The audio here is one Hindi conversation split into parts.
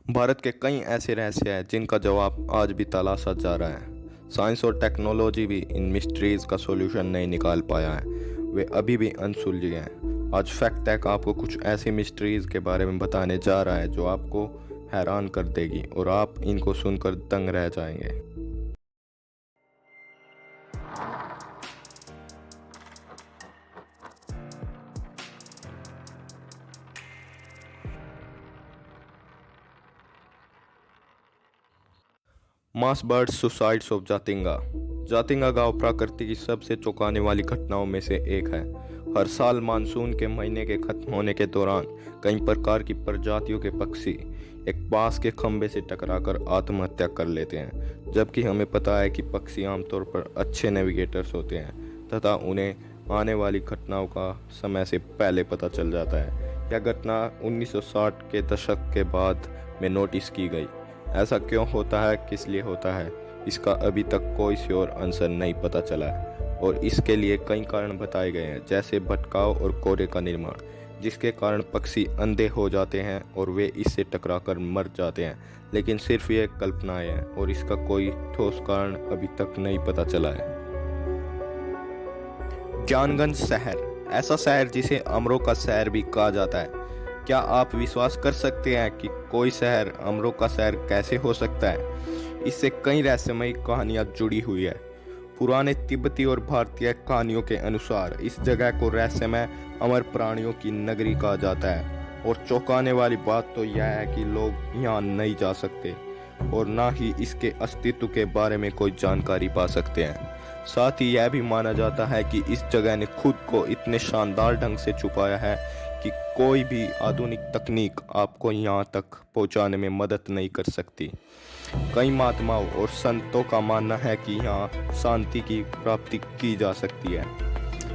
भारत के कई ऐसे रहस्य हैं जिनका जवाब आज भी तलाशा जा रहा है। साइंस और टेक्नोलॉजी भी इन मिस्ट्रीज का सॉल्यूशन नहीं निकाल पाया है। वे अभी भी अनसुलझे हैं। आज फैक्ट टेक आपको कुछ ऐसी मिस्ट्रीज के बारे में बताने जा रहा है जो आपको हैरान कर देगी और आप इनको सुनकर दंग रह जाएंगे। मास बर्ड सुसाइड्स ऑफ जातिंगा। जातिंगा गांव प्रकृति की सबसे चौंकाने वाली घटनाओं में से एक है। हर साल मानसून के महीने के खत्म होने के दौरान कई प्रकार की प्रजातियों के पक्षी एक बांस के खंभे से टकराकर आत्महत्या कर लेते हैं, जबकि हमें पता है कि पक्षी आमतौर पर अच्छे नेविगेटर्स होते हैं तथा उन्हें आने वाली घटनाओं का समय से पहले पता चल जाता है। यह घटना 1960 के दशक के बाद में नोटिस की गई। ऐसा क्यों होता है, किस लिए होता है, इसका अभी तक कोई श्योर आंसर नहीं पता चला है और इसके लिए कई कारण बताए गए हैं, जैसे भटकाव और कोहरे का निर्माण, जिसके कारण पक्षी अंधे हो जाते हैं और वे इससे टकराकर मर जाते हैं। लेकिन सिर्फ ये कल्पनाएं हैं और इसका कोई ठोस कारण अभी तक नहीं पता चला है। ज्ञानगंज शहर, ऐसा शहर जिसे अमरों का शहर भी कहा जाता है। क्या आप विश्वास कर सकते हैं कि कोई शहर अमरों का शहर कैसे हो सकता है? इससे कई रहस्यमयी कहानियां जुड़ी हुई है। पुराने तिब्बती और भारतीय कहानियों के अनुसार इस जगह को रहस्यमय अमर प्राणियों की नगरी कहा जाता है और चौंकाने वाली बात तो यह है कि लोग यहाँ नहीं जा सकते और ना ही इसके अस्तित्व के बारे में कोई जानकारी पा सकते हैं। साथ ही यह भी माना जाता है कि इस जगह ने खुद को इतने शानदार ढंग से छुपाया है कि कोई भी आधुनिक तकनीक आपको यहाँ तक पहुँचाने में मदद नहीं कर सकती। कई महात्माओं और संतों का मानना है कि यहाँ शांति की प्राप्ति की जा सकती है।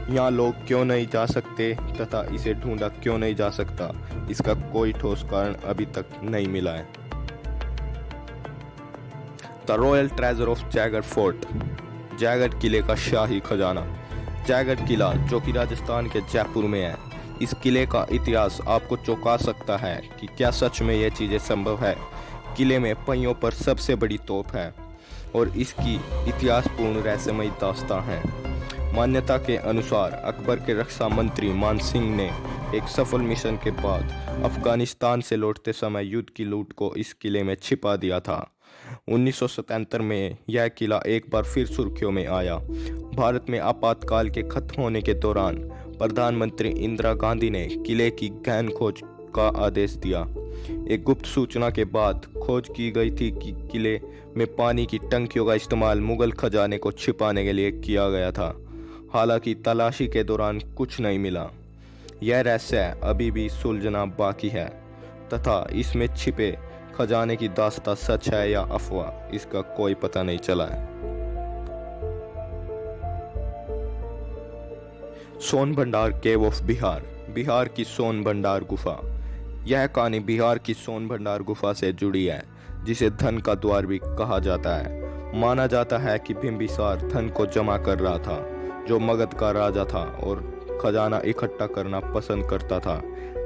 यहाँ लोग क्यों नहीं जा सकते तथा इसे ढूंढा क्यों नहीं जा सकता, इसका कोई ठोस कारण अभी तक नहीं मिला है। The royal treasure of Jaigarh fort, Jaigarh किले का शाही खजाना। जयगढ़ किला जो कि राजस्थान के जयपुर में है, इस किले का इतिहास आपको चौंका सकता है कि क्या सच में यह चीज़ें संभव है। किले में पहियों पर सबसे बड़ी तोप है और इसकी इतिहासपूर्ण रहस्यमयी दास्तां है। मान्यता के अनुसार अकबर के रक्षा मंत्री मान सिंह ने एक सफल मिशन के बाद अफगानिस्तान से लौटते समय युद्ध की लूट को इस किले में छिपा दिया था। 1977 में यह किला एक बार फिर सुर्खियों में आया। भारत में आपातकाल के खत्म होने के दौरान प्रधानमंत्री इंदिरा गांधी ने किले की गहन खोज का आदेश दिया। एक गुप्त सूचना के बाद खोज की गई थी कि किले में पानी की टंकियों का इस्तेमाल मुगल खजाने को छिपाने के लिए किया गया था। हालांकि तलाशी के दौरान कुछ नहीं मिला। यह रहस्य अभी भी सुलझना बाकी है तथा इसमें छिपे खजाने की दास्तां सच है या अफवाह, इसका कोई पता नहीं चला है। सोन भंडार केव ऑफ बिहार, बिहार की सोन भंडार गुफा। यह कहानी बिहार की सोन भंडार गुफा से जुड़ी है, जिसे धन का द्वार भी कहा जाता है। माना जाता है कि बिंबिसार धन को जमा कर रहा था, जो मगध का राजा था और खजाना इकट्ठा करना पसंद करता था।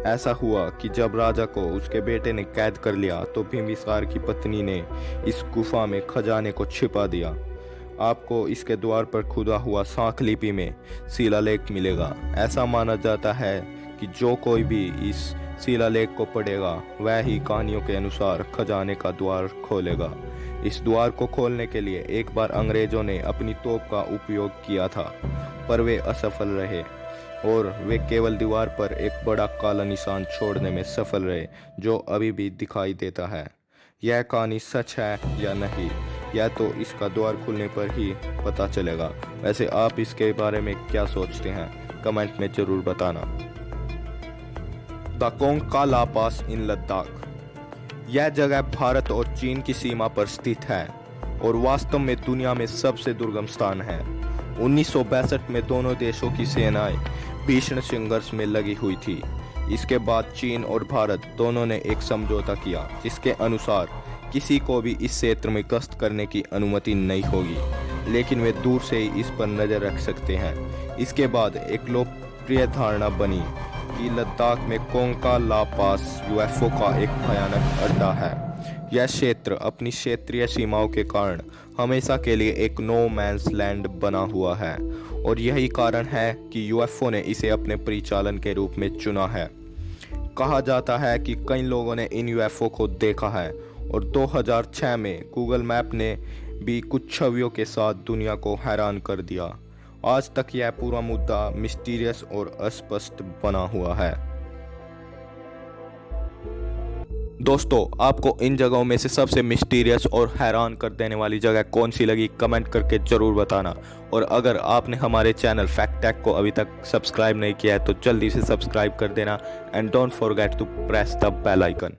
ऐसा हुआ कि जब राजा को उसके बेटे ने कैद कर लिया तो बिंबिसार की पत्नी ने इस गुफा में खजाने को छिपा दिया। आपको इसके द्वार पर खुदा हुआ सांख लिपि में शिलालेख मिलेगा। ऐसा माना जाता है कि जो कोई भी इस शिलालेख को पढ़ेगा वह ही कहानियों के अनुसार खजाने का द्वार खोलेगा। इस द्वार को खोलने के लिए एक बार अंग्रेजों ने अपनी तोप का उपयोग किया था, पर वे असफल रहे और वे केवल दीवार पर एक बड़ा काला निशान छोड़ने में सफल रहे, जो अभी भी दिखाई देता है। यह कहानी सच है या नहीं, यह तो इसका द्वार खुलने पर ही पता चलेगा। वैसे आप इसके बारे में क्या सोचते हैं, कमेंट में जरूर बताना। द कोंगका ला पास इन लद्दाख, यह जगह भारत और चीन की सीमा पर स्थित है और वास्तव में दुनिया में सबसे दुर्गम स्थान है। 1962 में दोनों देशों की सेनाएं भीषण संघर्ष में लगी हुई थी। इसके बाद चीन और भारत दोनों ने एक समझौता किया, जिसके अनुसार किसी को भी इस क्षेत्र में गश्त करने की अनुमति नहीं होगी, लेकिन वे दूर से ही इस पर नजर रख सकते हैं। इसके बाद एक लोकप्रिय धारणा बनी कि लद्दाख में कोंका ला पास यूएफओ का एक भयानक अड्डा है। यह क्षेत्र अपनी क्षेत्रीय सीमाओं के कारण हमेशा के लिए एक नो मैंस लैंड बना हुआ है और यही कारण है कि यूएफओ ने इसे अपने परिचालन के रूप में चुना है। कहा जाता है कि कई लोगों ने इन यूएफओ को देखा है और 2006 में गूगल मैप ने भी कुछ छवियों के साथ दुनिया को हैरान कर दिया। आज तक यह पूरा मुद्दा मिस्टीरियस और अस्पष्ट बना हुआ है। दोस्तों, आपको इन जगहों में से सबसे मिस्टीरियस और हैरान कर देने वाली जगह कौन सी लगी, कमेंट करके ज़रूर बताना। और अगर आपने हमारे चैनल फैक्ट टेक को अभी तक सब्सक्राइब नहीं किया है तो जल्दी से सब्सक्राइब कर देना and don't forget to press the bell icon.